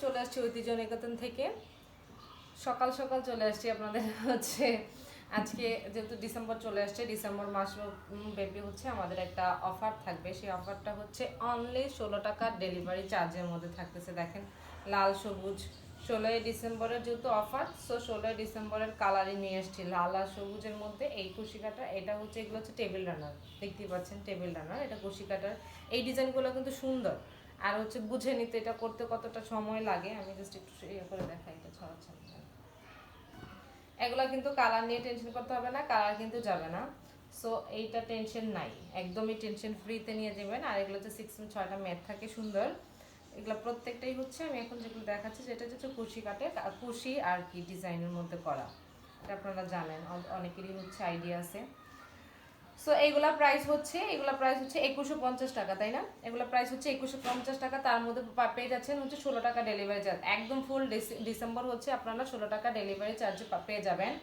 চলে আসছি ঐতিহ্য নিকেতন থেকে। সকাল সকাল চলে আসছি আপনাদের হচ্ছে আজকে যেহেতু ডিসেম্বর চলে আসছে, ডিসেম্বর মাস ব্যাপী হচ্ছে আমাদের একটা অফার থাকবে। সেই অফারটা হচ্ছে অনলি 16 টাকা ডেলিভারি চার্জের মধ্যে থাকতেছে। দেখেন লাল সবুজ, 16ই ডিসেম্বরের যেহেতু অফার, সো 16ই ডিসেম্বরের কালারই নিয়ে এসেছি লাল আর সবুজের মধ্যে। এই কুশি কাটা, এটা হচ্ছে, এগুলো হচ্ছে টেবিল রানার, দেখতেই পাচ্ছেন টেবিল রানার, এটা কুশি কাটার। এই ডিজাইনগুলো কিন্তু সুন্দর, আর হচ্ছে বুঝে নিতে এটা করতে কতটা সময় লাগে। আমি জাস্ট একটু ইয়ে করে দেখাই, এটা ছড়াচ্ছেন। এগুলো কিন্তু কালার নিয়ে টেনশন করতে হবে না, কালার কিন্তু যাবে না, সো এইটা টেনশন নাই, একদমই টেনশন ফ্রিতে নিয়ে যাবেন। আর এগুলো হচ্ছে 6/6টা ম্যাট থাকে সুন্দর। এগুলো প্রত্যেকটাই হচ্ছে, আমি এখন যেগুলো দেখাচ্ছি যেটা হচ্ছে কুশি কাটে, কুশি আর কি ডিজাইনের মধ্যে করা, এটা আপনারা জানেন, অনেকেরই হচ্ছে আইডিয়া আছে। সো এগুলা প্রাইস হচ্ছে 2150 টাকা, তাই না? এগুলা প্রাইস হচ্ছে 2150 টাকা। তার মধ্যে পেয়ে যাচ্ছেন হচ্ছে 16 টাকা ডেলিভারি চার্জ। একদম ফুল ডিসেম্বর হচ্ছে আপনারা 16 টাকা ডেলিভারি চার্জ পেয়ে যাবেন।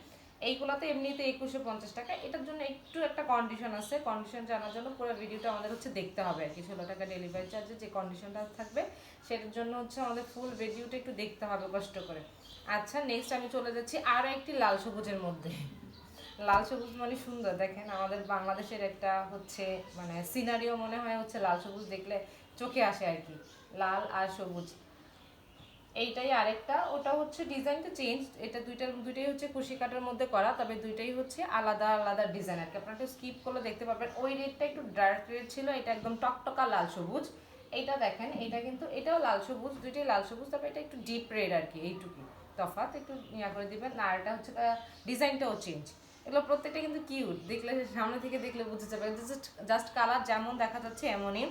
এইগুলাতে এমনিতে 2150 টাকা। এটার জন্য একটু একটা কন্ডিশন আছে, কন্ডিশন জানার জন্য পুরো ভিডিওটা আমাদের হচ্ছে দেখতে হবে আর কি। 16 টাকা ডেলিভারি চার্জে যে কন্ডিশনটা থাকবে সেটার জন্য হচ্ছে আমাদের ফুল ভিডিওটা একটু দেখতে হবে কষ্ট করে। আচ্ছা, নেক্সট আমি চলে যাচ্ছি আরও একটি লাল সবুজের মধ্যে। লাল সবুজ মানে সুন্দর, দেখেন আমাদের বাংলাদেশের একটা হচ্ছে মানে সিনারিও মনে হয় হচ্ছে লাল সবুজ দেখলে চোখে আসে আর কি, লাল আর সবুজ। এইটাই আরেকটা, ওটা হচ্ছে ডিজাইনটা চেঞ্জ, এটা দুইটাই হচ্ছে কুশি কাটার মধ্যে করা, তবে দুইটাই হচ্ছে আলাদা আলাদা ডিজাইন আর কি। আপনারা একটু স্কিপ করলে দেখতে পাবেন, ওই রেডটা একটু ডার্ক রেড ছিল, এটা একদম টকটকা লাল সবুজ। এইটা দেখেন, এটা কিন্তু এটাও লাল সবুজ, দুইটাই লাল সবুজ, তবে এটা একটু ডিপ রেড আর কি, এইটুকু তফাৎ, একটু ইয়া করে দিবেন। আর এটা হচ্ছে ডিজাইনটাও চেঞ্জ। এগুলো প্রত্যেকটা কিন্তু কিউট, দেখলে সামনে থেকে দেখলে বুঝে যাবে, জাস্ট কালার যেমন দেখা যাচ্ছে এমনই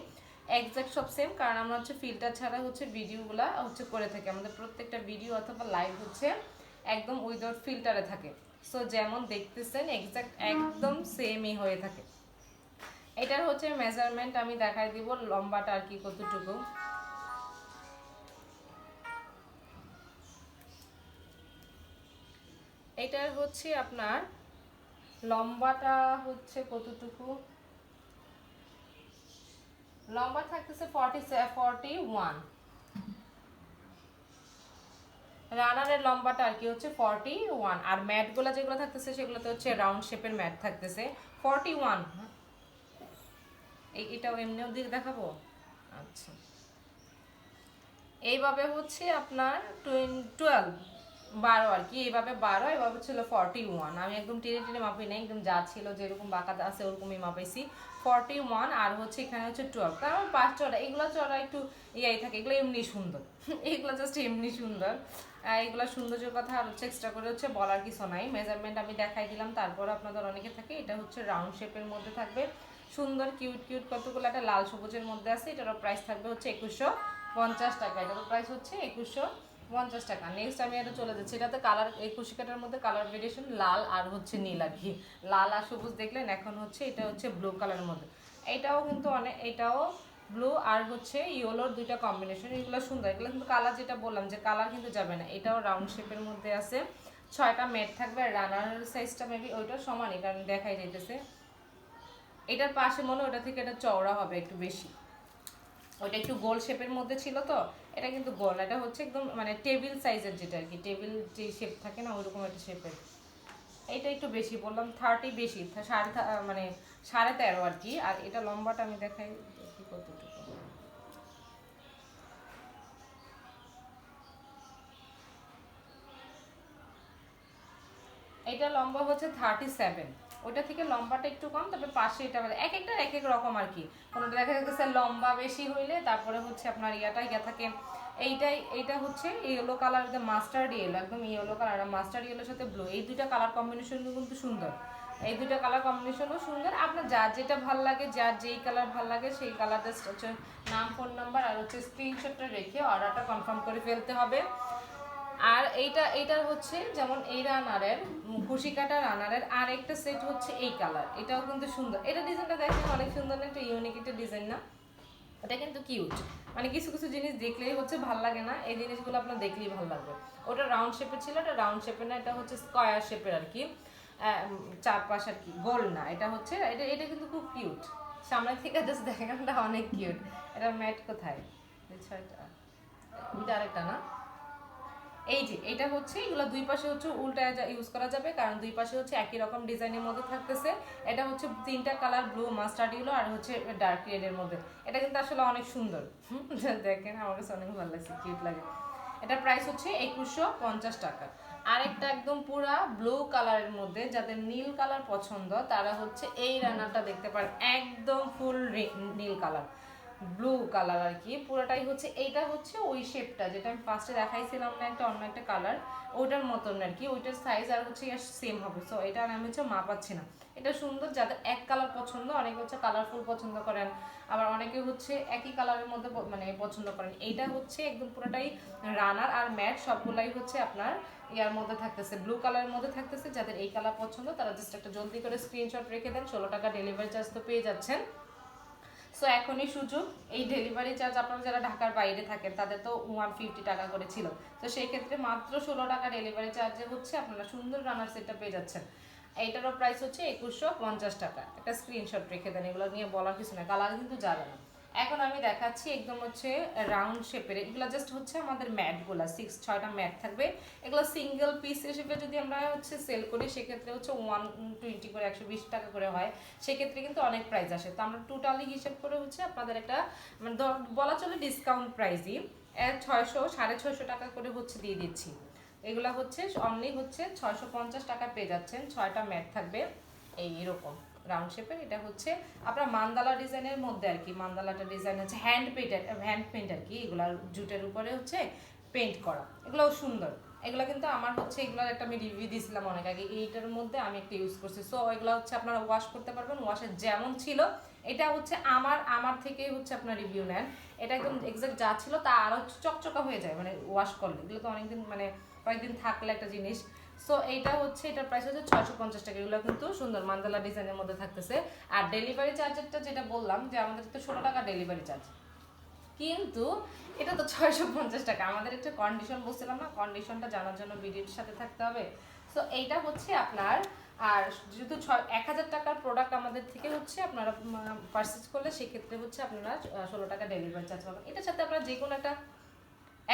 এক্সাক্ট সব সেম। কারণ আমরা হচ্ছে ফিল্টার ছাড়া হচ্ছে ভিডিওগুলো হচ্ছে করে থাকি, আমাদের প্রত্যেকটা ভিডিও অথবা লাইভ হচ্ছে একদম উইদাউট ফিল্টারে থাকে। সো যেমন দেখতেছেন এক্সাক্ট একদম সেমই হয়ে থাকে। এটার হচ্ছে মেজারমেন্ট আমি দেখাই দিব, লম্বাটা আর কি কতটুকু। এটার হচ্ছে আপনার লম্বাটা হচ্ছে কতটুকু, লম্বা থাকতেছে 41। রানারের লম্বাটা আর কি হচ্ছে 41, আর ম্যাটগুলো যেগুলো থাকতেছে সেগুলোতে হচ্ছে রাউন্ড শেপের ম্যাট থাকতেছে 41। এটাও এমনিও দিকে দেখাবো। আচ্ছা, এইভাবে হচ্ছে আপনার 12 আর কি, এইভাবে 12, এভাবে ছিল 41। আমি একদম টেনে টেনে মাপি নাই, একদম যা ছিল যেরকম বাঁকা আছে ওরকমই মাপাইছি 41। আর হচ্ছে এখানে হচ্ছে 12, কারণ 5 চড়া, এগুলো চড়া একটু ইয়াই থাকে, এগুলো এমনি সুন্দর এগুলো জাস্ট এমনি সুন্দর। এগুলো সৌন্দর্যের কথা আর হচ্ছে এক্সট্রা করে হচ্ছে বলার কিছু নাই। মেজারমেন্ট আমি দেখাই দিলাম, তারপর আপনাদের অনেকে থাকে, এটা হচ্ছে রাউন্ড শেপের মধ্যে থাকবে সুন্দর কিউট কিউট কতগুলো, একটা লাল সবুজের মধ্যে আছে। এটারও প্রাইস থাকবে হচ্ছে 2150 টাকা, এটারও প্রাইস হচ্ছে 2150 টাকা। নেক্সট আমি এটা চলে যাচ্ছি, এটাতে কালার, এই কুশি কাটার মধ্যে কালার ভেরিয়েশন লাল আর হচ্ছে নীল আর কি, লাল আর সবুজ দেখলেন। এখন হচ্ছে এটা হচ্ছে ব্লু কালারের মধ্যে, এটাও কিন্তু অনেক, এটাও ব্লু আর হচ্ছে ইয়েলোর দুইটা কম্বিনেশন, এগুলো সুন্দর। এগুলো কিন্তু কালার যেটা বললাম যে কালার কিন্তু যাবে না। এটাও রাউন্ড শেপের মধ্যে আছে, 6টা মেট থাকবে। আর রানার সাইজটা মেবি ওইটার সমানই, কারণ দেখাই যাইতেছে এটার পাশে মনে ওটা থেকে এটা চওড়া হবে একটু বেশি, ওইটা একটু গোল শেপের মধ্যে ছিল তো, এটা কিন্তু গোল, এটা হচ্ছে একদম মানে টেবিল সাইজের, যেটা আর কি টেবিল যে শেপ থাকে না ওইরকম একটা শেপের। এইটা একটু বেশি বললাম, 30 বেশি, মানে 13.5 আর কি। আর এটা লম্বাটা আমি দেখাই কি কতটুকু, এটা লম্বা হচ্ছে 37, ওইটা থেকে লম্বাটা একটু কম, তবে পাশে এটা এক একটা এক এক রকম আর কি। কোনোটা দেখা যাচ্ছে লম্বা বেশি হইলে তারপরে হচ্ছে আপনার ইয়া থাকে। এইটা হচ্ছে ইয়েলো কালার, মাস্টার্ড ইয়েলো, একদম ইয়েলো কালার, মাস্টার্ড ইয়েলোর সাথে ব্লু, এই দুইটা কালার কম্বিনেশন কিন্তু সুন্দর। এই দুইটা কালার কম্বিনেশনও সুন্দর। আপনার যার যেটা ভাল লাগে, যার যেই কালার ভাল লাগে সেই কালার জাস্ট হচ্ছে নাম, ফোন নাম্বার আর হচ্ছে স্ক্রিনশটটা রেখে অর্ডারটা কনফার্ম করে ফেলতে হবে। আর এইটার হচ্ছে যেমন এই রানারের খুশি কাটা রানারের আর একটা সেট হচ্ছে এই কালার, এটাও কিন্তু সুন্দর। এটা ডিজাইনটা দেখেন অনেক সুন্দর না, একটা ইউনিক একটা ডিজাইন না, এটা কিন্তু কিউট। মানে কিছু কিছু জিনিস দেখলেই হচ্ছে ভাল লাগে না, এই জিনিসগুলো আপনার দেখলেই ভালো লাগবে। ওটা রাউন্ড শেপের ছিল, এটা রাউন্ড শেপের না, এটা হচ্ছে স্কয়ার শেপের আর কি, চারপাশ আর কি, গোল না। এটা হচ্ছে এটা কিন্তু খুব কিউট, সামনে থেকে জাস্ট দেখাটা অনেক কিউট। এটা ম্যাট কোথায়, এটা আরেকটা না, এই যে এটা হচ্ছে এগুলো দুই পাশে হচ্ছে উল্টায় ইউজ করা যাবে, কারণ দুই পাশে হচ্ছে একই রকম ডিজাইনের মধ্যে থাকতেছে। এটা হচ্ছে তিনটা কালার, ব্লু, মাস্টার্ড ইয়েলো আর হচ্ছে ডার্ক রেডের মধ্যে। এটা কিন্তু আসলে অনেক সুন্দর, দেখেন আমার কাছে অনেক ভালো লাগছে, কিউট লাগে। এটার প্রাইস হচ্ছে 2150 টাকা। আরেকটা একদম পুরা ব্লু কালারের মধ্যে, যাদের নীল কালার পছন্দ তারা হচ্ছে এই রানারটা দেখতে পারেন, একদম ফুল নীল কালার, ব্লু কালার আর কি পুরোটাই হচ্ছে। এইটা হচ্ছে ওই শেপটা যেটা আমি ফার্স্টে দেখাইছিলাম না, একটা অন্য একটা কালার, ওইটার মতন আর কি, ওইটার সাইজ আর হচ্ছে সেম হবে। সো এটা আমি হচ্ছে মাপাচ্ছি না। এটা সুন্দর, যাদের এক কালার পছন্দ, অনেকে হচ্ছে কালারফুল পছন্দ করেন, আবার অনেকে হচ্ছে একই কালারের মধ্যে মানে পছন্দ করেন। এইটা হচ্ছে একদম পুরোটাই রানার আর ম্যাট সবগুলাই হচ্ছে আপনার ইয়ার মধ্যে থাকতেছে, ব্লু কালারের মধ্যে থাকতেছে। যাদের এই কালার পছন্দ তারা জাস্ট একটা জলদি করে স্ক্রিনশট রেখে দেন, 16 টাকা ডেলিভারি চার্জ তো পেয়ে যাচ্ছেন। সো এখনই সুযোগ। এই ডেলিভারি চার্জ আপনারা যারা ঢাকার বাইরে থাকেন তাদের তো 150 টাকা করে ছিল, তো সেই ক্ষেত্রে মাত্র 16 টাকা ডেলিভারি চার্জে হচ্ছে আপনারা সুন্দর রানার সেটটা পেয়ে যাচ্ছেন। এইটারও প্রাইস হচ্ছে 2150 টাকা। একটা স্ক্রিনশট রেখে দেন, এগুলো নিয়ে বলার কিছু না, কালার কিন্তু যাবে না। এখন আমি দেখাচ্ছি একদম হচ্ছে রাউন্ড শেপের, এগুলো জাস্ট হচ্ছে আমাদের ম্যাটগুলো 6-6টা ম্যাট থাকবে। এগুলো সিঙ্গেল পিস হিসেবে যদি আমরা হচ্ছে সেল করি সেক্ষেত্রে হচ্ছে 120 করে 120 টাকা করে হয়, সেক্ষেত্রে কিন্তু অনেক প্রাইস আসে। তো আমরা টোটালি হিসেব করে হচ্ছে আপনাদের একটা মানে বলা চলে ডিসকাউন্ট প্রাইসই 600-650 টাকা করে হচ্ছে দিয়ে দিচ্ছি। এগুলা হচ্ছে অনলি হচ্ছে 650 টাকা পেয়ে যাচ্ছেন। 6টা ম্যাট থাকবে এইরকম রাউন্ড শেপের। এটা হচ্ছে আপনার মান্দালা ডিজাইনের মধ্যে আর কি, মান্দালাটা ডিজাইন হচ্ছে হ্যান্ড পেন্ট আর কি, এগুলা জুটের উপরে হচ্ছে পেন্ট করা, এগুলোও সুন্দর। এগুলো কিন্তু আমার হচ্ছে এগুলোর একটা আমি রিভিউ দিয়েছিলাম অনেক আগে, এইটার মধ্যে আমি একটা ইউজ করছি। সো এগুলো হচ্ছে আপনারা ওয়াশ করতে পারবেন, ওয়াশের যেমন ছিল। এটা হচ্ছে আমার থেকে হচ্ছে আপনার রিভিউ নেন, এটা একদম এক্সাক্ট যা ছিল তা আরও চকচকা হয়ে যায় মানে ওয়াশ করলে। এগুলো তো অনেকদিন মানে কয়েকদিন থাকলে একটা জিনিস। সো এইটা হচ্ছে, এটার প্রাইস হচ্ছে 650 টাকা। এগুলো কিন্তু সুন্দর মান্দালা ডিজাইনের মধ্যে থাকতেছে। আর ডেলিভারি চার্জেরটা যেটা বললাম যে আমাদের তো 16 টাকা ডেলিভারি চার্জ, কিন্তু এটা তো 650 টাকা। আমাদের একটা কন্ডিশন বলছিলাম না, কন্ডিশনটা জানার জন্য ভিডিওর সাথে থাকতে হবে। সো এইটা হচ্ছে আপনার, আর যেহেতু 1000 টাকার প্রোডাক্ট আমাদের থেকে হচ্ছে আপনারা পারচেজ করলে সেক্ষেত্রে হচ্ছে আপনারা 16 টাকা ডেলিভারি চার্জ পাবেন। এটার সাথে আপনারা যে কোনো একটা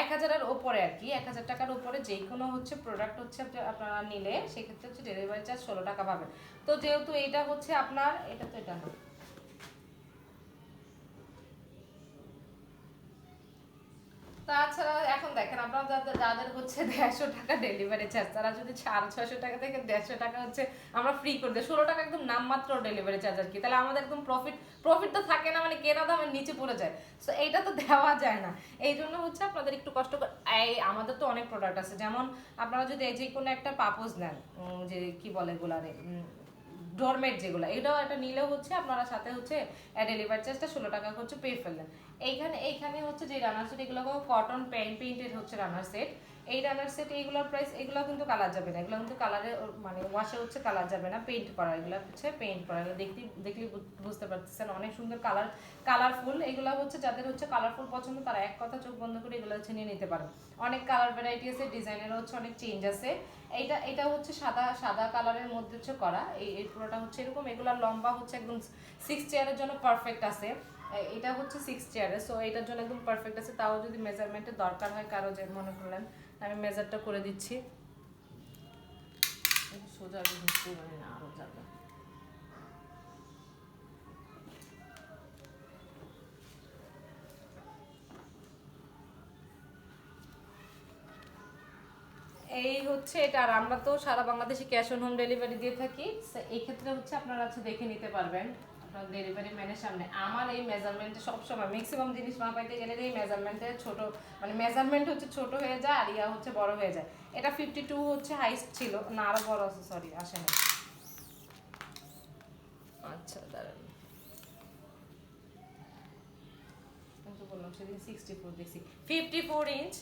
1000-এর ওপরে আর কি, 1000 টাকার উপরে যে কোনো হচ্ছে প্রোডাক্ট হচ্ছে আপনারা নিলে সেক্ষেত্রে হচ্ছে ডেলিভারি চার্জ 16 টাকা পাবেন। তো যেহেতু এটা হচ্ছে আপনার, এটা তো এটা না, তাছাড়া এখন দেখেন আপনারা যাদের হচ্ছে 150 টাকা ডেলিভারি চার্জ, তারা যদি 650 টাকা থেকে 150 টাকা হচ্ছে আমরা ফ্রি করে দিই, 16 টাকা একদম নামমাত্র ডেলিভারি চার্জ আর কি, তাহলে আমাদের একদম প্রফিট তো থাকে না, মানে কেনা দামের নিচে পড়ে যায়। সো এইটা তো দেওয়া যায় না, এই জন্য হচ্ছে আপনাদের একটু কষ্ট করে। এই আমাদের তো অনেক প্রোডাক্ট আছে, যেমন আপনারা যদি যে কোনো একটা পাপোজ নেন, যে কি বলে এগুলারে ডোরমেট যেগুলো, এটাও একটা নিলেও হচ্ছে আপনারা সাথে হচ্ছে ডেলিভারি চার্জটা 16 টাকা হচ্ছে পেয়ে ফেললেন। এইখানে হচ্ছে যে রানার সেট, এগুলো কটন পেইন্টেড হচ্ছে রানার সেট। এই রানার সেট এইগুলোর প্রাইস, এগুলো কিন্তু কালার যাবে না, এগুলো কিন্তু কালারে মানে ওয়াশে হচ্ছে কালার যাবে না, পেইন্ট করা, এগুলো হচ্ছে পেইন্ট করা। এগুলো দেখলে বুঝতে পারতেছেন অনেক সুন্দর কালারফুল। এগুলো হচ্ছে যাদের হচ্ছে কালারফুল পছন্দ তারা এক কথা চোখ বন্ধ করে এগুলো হচ্ছে নিয়ে নিতে পারেন। অনেক কালার ভ্যারাইটি আছে, ডিজাইনেরও হচ্ছে অনেক চেঞ্জ আছে। এটা হচ্ছে সাদা কালারের মধ্যে হচ্ছে করা, এই পুরোটা হচ্ছে এরকম। এগুলোর লম্বা হচ্ছে একদম 6 চেয়ারের জন্য পারফেক্ট আছে। এটা হচ্ছে 6 চেয়ারের, সো এটার জন্য একদম পারফেক্ট আছে। তাও যদি মেজারমেন্টের দরকার হয় কারো, যে মনে করলেন আমি মেজারটা করে দিচ্ছি, সোজা না আরো যাবে। এই হচ্ছে এটা। আর আমরা তো সারা বাংলাদেশে ক্যাশ অন হোম ডেলিভারি দিয়ে থাকি, এই ক্ষেত্রে হচ্ছে আপনারা হচ্ছে দেখে নিতে পারবেন আপনার ডেলিভারি ম্যানের সামনে। আমার এই মেজারমেন্টে সবসময় ম্যাক্সিমাম জিনিস মাপাইতে গেলে এই মেজারমেন্টে ছোট, মানে মেজারমেন্ট হচ্ছে ছোট হয়ে যায় আর ইয়া হচ্ছে বড় হয়ে যায়। এটা 52 হচ্ছে হাইস্ট ছিল না, আরো বড় আছে, সরি আসে না। আচ্ছা দাঁড়ান, কিন্তু বললাম সেদিন 64 দেখছি, 54 ইঞ্চ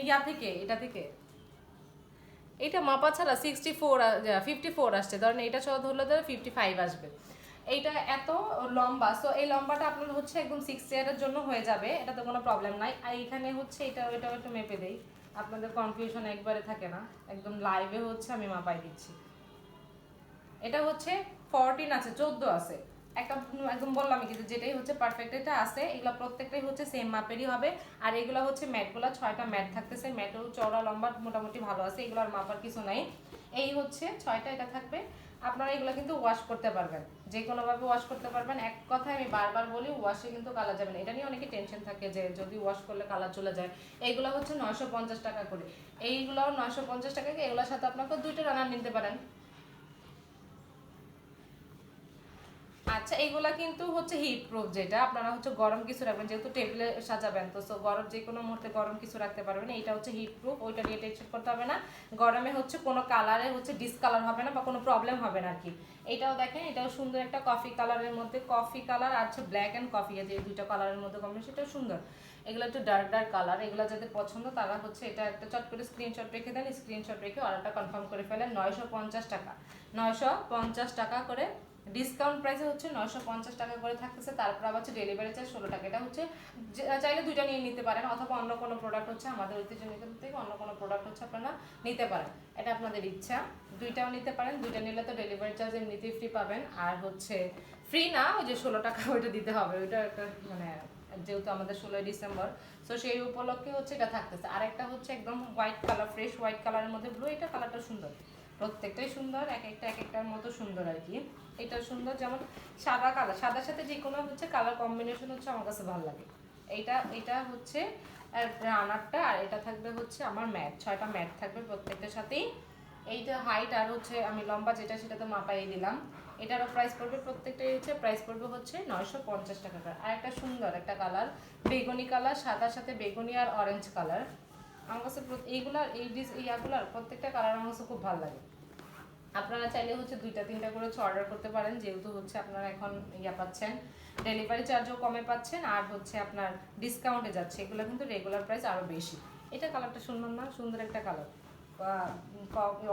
ইয়া থেকে, এটা থেকে এইটা মাপা ছাড়া 54 আসছে, ধরেন এটা সহ ধরলে ধরে 55 আসবে। এইটা এত লম্বা, সো এই লম্বাটা আপনার হচ্ছে একদম 6 চেয়ারের জন্য হয়ে যাবে, এটা তো কোনো প্রবলেম নাই। আর এইখানে হচ্ছে এটাও একটু মেপে দেই, আপনাদের কনফিউশন একবারে থাকে না, একদম লাইভে হচ্ছে আমি মাপাই দিচ্ছি। এটা হচ্ছে 14 আছে, 14 আছে, একটা একদম বললাম কিন্তু যেটাই হচ্ছে পারফেক্ট এটা আছে, এগুলো প্রত্যেকটাই হচ্ছে সেম মাপেরই হবে। আর এগুলো হচ্ছে ম্যাটগুলো 6টা ম্যাট থাকতেছে, ম্যাটও চওড়া লম্বা মোটামুটি ভালো আছে, এগুলোর মাপার কিছু নাই। এই হচ্ছে 6টা এটা থাকবে। আপনারা এগুলো কিন্তু ওয়াশ করতে পারবেন, যে কোনোভাবে ওয়াশ করতে পারবেন। এক কথায় আমি বারবার বলি, ওয়াশে কিন্তু কালার যাবে না। এটা নিয়ে অনেকে টেনশন থাকে যে যদি ওয়াশ করলে কালার চলে যায়। এইগুলো হচ্ছে 950 টাকা করে, এইগুলো 950 টাকাকে এগুলোর সাথে আপনাকে 2টা রানার নিতে পারেন। আচ্ছা, এগুলা কিন্তু হচ্ছে হিট প্রুফ, যেটা আপনারা হচ্ছে গরম কিছু রাখবেন, যেহেতু টেবিলে সাজাবেন তো সো গরম যে কোনো মুহূর্তে গরম কিছু রাখতে পারবেন। এইটা হচ্ছে হিট প্রুফ, ওইটা নিয়ে টেনশন করতে হবে না। গরমে হচ্ছে কোনো কালারে হচ্ছে ডিসকালার হবে না বা কোনো প্রবলেম হবে না আর কি। এটাও দেখেন, এটাও সুন্দর একটা কফি কালারের মধ্যে, কফি কালার আর হচ্ছে ব্ল্যাক অ্যান্ড কফি, যে দুইটা কালারের মধ্যে কম্বিনেশন, এটাও সুন্দর। এগুলো একটু ডার্ক ডার্ক কালার, এগুলো যাদের পছন্দ তারা হচ্ছে এটা একটা চট করে স্ক্রিনশট রেখে দেন, স্ক্রিনশট রেখে অর্ডারটা কনফার্ম করে ফেলেন। 950 টাকা, 950 টাকা করে ডিসকাউন্ট প্রাইসে হচ্ছে 950 টাকা করে থাকতেছে। তারপর আবার হচ্ছে ডেলিভারি চার্জ 16 টাকা। এটা হচ্ছে চাইলে দুইটা নিয়ে নিতে পারেন, অথবা অন্য কোনো প্রোডাক্ট হচ্ছে আমাদের ঐতিহ্য নিকেতন থেকে অন্য কোনো প্রোডাক্ট হচ্ছে আপনারা নিতে পারেন, এটা আপনাদের ইচ্ছা। দুইটাও নিতে পারেন, দুইটা নিলে তো ডেলিভারি চার্জ এমনিতেই ফ্রি পাবেন। আর হচ্ছে ফ্রি না, ওই যে 16 টাকা ওইটা দিতে হবে, ওইটা একটা মানে যেহেতু আমাদের 16ই ডিসেম্বর, তো সেই উপলক্ষে হচ্ছে এটা থাকতেছে। আর একটা হচ্ছে একদম হোয়াইট কালার, ফ্রেশ হোয়াইট কালারের মধ্যে ব্লু, এটা কালারটা সুন্দর, প্রত্যেকটাই সুন্দর, এক একটার মতো সুন্দর আর কি। এটা সুন্দর, যেমন সাদা কালার, সাদার সাথে যে কোনো হচ্ছে কালার কম্বিনেশন হচ্ছে আমার কাছে ভালো লাগে। এটা হচ্ছে রানারটা, আর এটা থাকবে হচ্ছে আমার ম্যাট, 6টা ম্যাট থাকবে প্রত্যেকটার সাথেই। এইটা হাইট আর হচ্ছে আমি লম্বা যেটা সেটা তো মাপাই দিলাম। এটারও প্রাইস পড়বে, প্রত্যেকটাই হচ্ছে প্রাইস পড়বে হচ্ছে 950 টাকা করে। আর একটা সুন্দর একটা কালার, বেগুনি কালার, সাদার সাথে বেগুনি আর অরেঞ্জ কালার। আমার কাছে এইগুলার ইয়াগুলার প্রত্যেকটা কালার আমার কাছে খুব ভালো লাগে। আপনারা চাইলে হচ্ছে 2টা 3টা করে অর্ডার করতে পারেন, যেহেতু হচ্ছে আপনারা এখন ইয়া পাচ্ছেন, ডেলিভারি চার্জও কমে পাচ্ছেন, আর হচ্ছে আপনার ডিসকাউন্টে যাচ্ছে। এগুলো কিন্তু রেগুলার প্রাইস আরও বেশি। এটা কালারটা সুন্দর না, সুন্দর একটা কালার,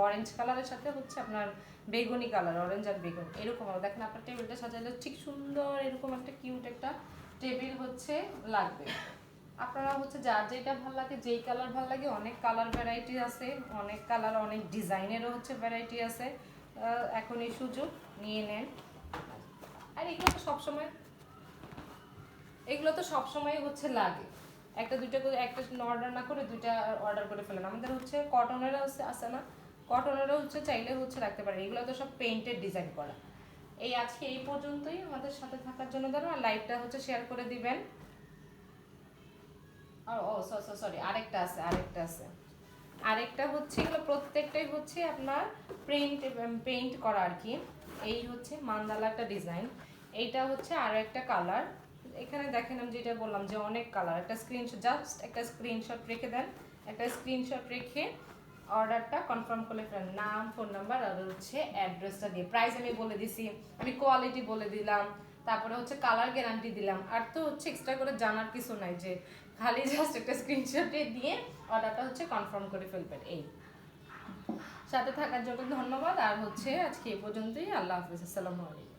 অরেঞ্জ কালারের সাথে হচ্ছে আপনার বেগুনি কালার, অরেঞ্জ আর বেগুনি এরকম। দেখেন আপনার টেবিলটা সাজালে ঠিক সুন্দর এরকম একটা কিউট একটা টেবিল হচ্ছে লাগবে। আপনারা হচ্ছে যার যেটা ভালো লাগে, যেই কালার ভালো লাগে, অনেক কালার ভ্যারাইটি আছে, অনেক কালার অনেক ডিজাইনেরও হচ্ছে ভ্যারাইটি আছে। এখন এই সুযোগ নিয়ে নেন। আর এগুলো তো সবসময় হচ্ছে লাগে, একটা দুইটা করে, একটা অর্ডার না করে 2টা অর্ডার করে ফেলেন। আমাদের হচ্ছে কটনেরও আছে না, কটনেরও হচ্ছে চাইলে হচ্ছে রাখতে পারেন। এগুলো তো সব পেইন্টেড ডিজাইন করা। এই আজকে এই পর্যন্তই, আমাদের সাথে থাকার জন্য ধরো, আর লাইভটা হচ্ছে শেয়ার করে দিবেন। আর ও সরি, আরেকটা হচ্ছে, এগুলো প্রত্যেকটাই হচ্ছে আপনার পেইন্ট করা আর কি। এই হচ্ছে মান্দালা একটা ডিজাইন, এইটা হচ্ছে আরো একটা কালার। এখানে দেখেন আমি যেটা বললাম যে অনেক কালার, একটা স্ক্রিনশট, জাস্ট একটা স্ক্রিনশট রেখে দেন, একটা স্ক্রিনশট রেখে অর্ডারটা কনফার্ম করে ফেলেন, নাম, ফোন নাম্বার আর হচ্ছে অ্যাড্রেসটা দিয়ে। প্রাইস আমি বলে দিছি, আমি কোয়ালিটি বলে দিলাম, তারপরে হচ্ছে কালার গ্যারান্টি দিলাম। আর তো হচ্ছে এক্সট্রা করে জানার কিছু নাই, যে খালি জাস্ট একটা স্ক্রিনশট দিয়ে অর্ডারটা হচ্ছে কনফার্ম করে ফেলবেন। এই সাথে থাকার জন্য ধন্যবাদ। আর হচ্ছে আজকে এই পর্যন্তই, আল্লাহ হাফিজ, আসসালামু আলাইকুম।